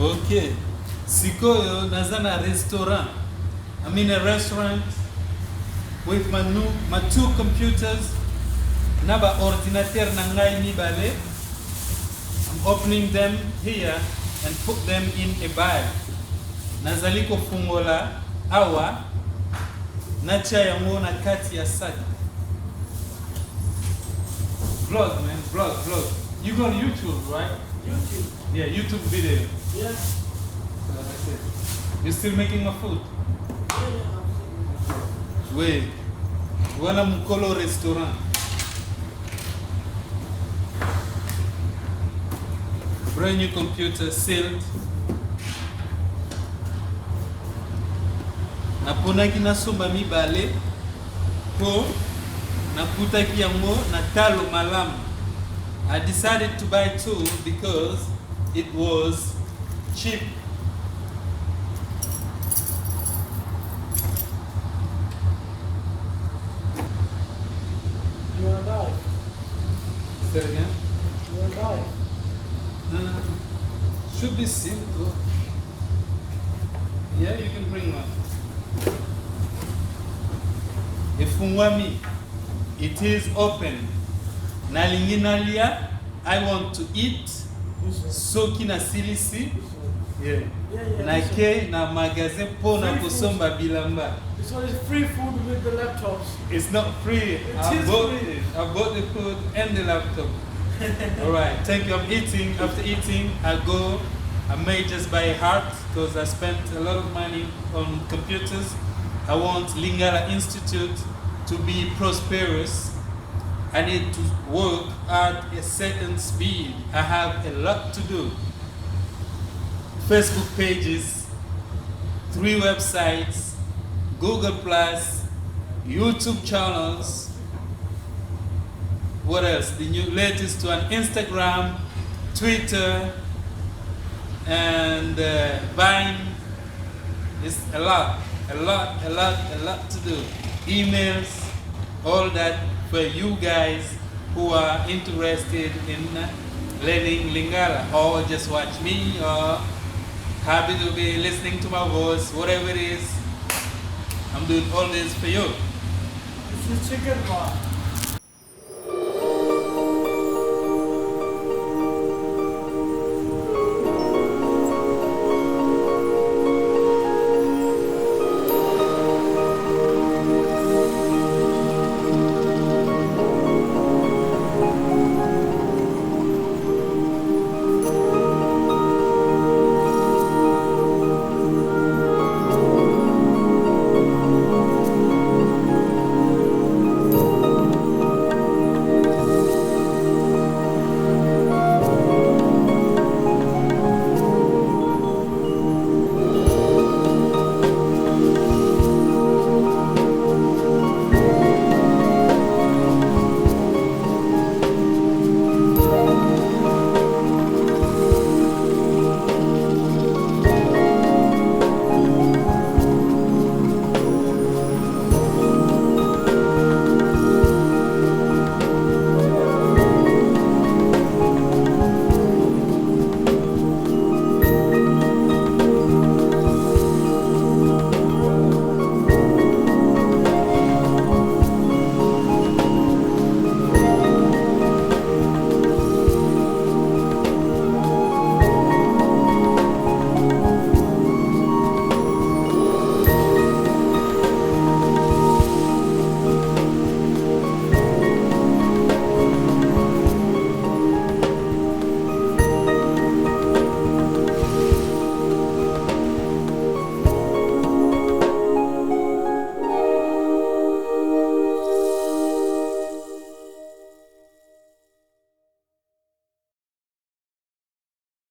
Okay. Sikoyo nazana restaurant. I'm in a restaurant with my two computers. Naba ordinateur nangai ni bale. I'm opening them here and put them in a bag. Nazaliko fungola awa nacha yango na kati ya sac. Vlog, man, vlog. You go on YouTube, right? YouTube. Yeah, YouTube video. Yeah. So that's it. You still making my food? Yeah. Wait. Wana Mkolo restaurant. Brand new computer, sealed. Naponaki nasomba mibale po nakutaki yango na talo malamu. I decided to buy two because it was cheap. You wanna die? Say it again? You wanna die? No. Should be simple. Yeah, you can bring one. Ifungwami, it is open. Nalinginalia, I want to eat. Soki na silisi. Yeah. Nake na magazine po na kusomba bilamba. This one is free food with the laptops. It's not free. I bought the food and the laptop. Alright, thank you. I'm eating. After eating, I may just buy a heart because I spent a lot of money on computers. I want Lingala Institute to be prosperous. I need to work at a certain speed. I have a lot to do. Facebook pages, 3 websites, Google Plus, YouTube channels. What else? The new latest one, Instagram, Twitter, and Vine. It's a lot to do. Emails, all that for you guys who are interested in learning Lingala, or just watch me, or happy to be listening to my voice, whatever it is. I'm doing all this for you. This is chicken bar.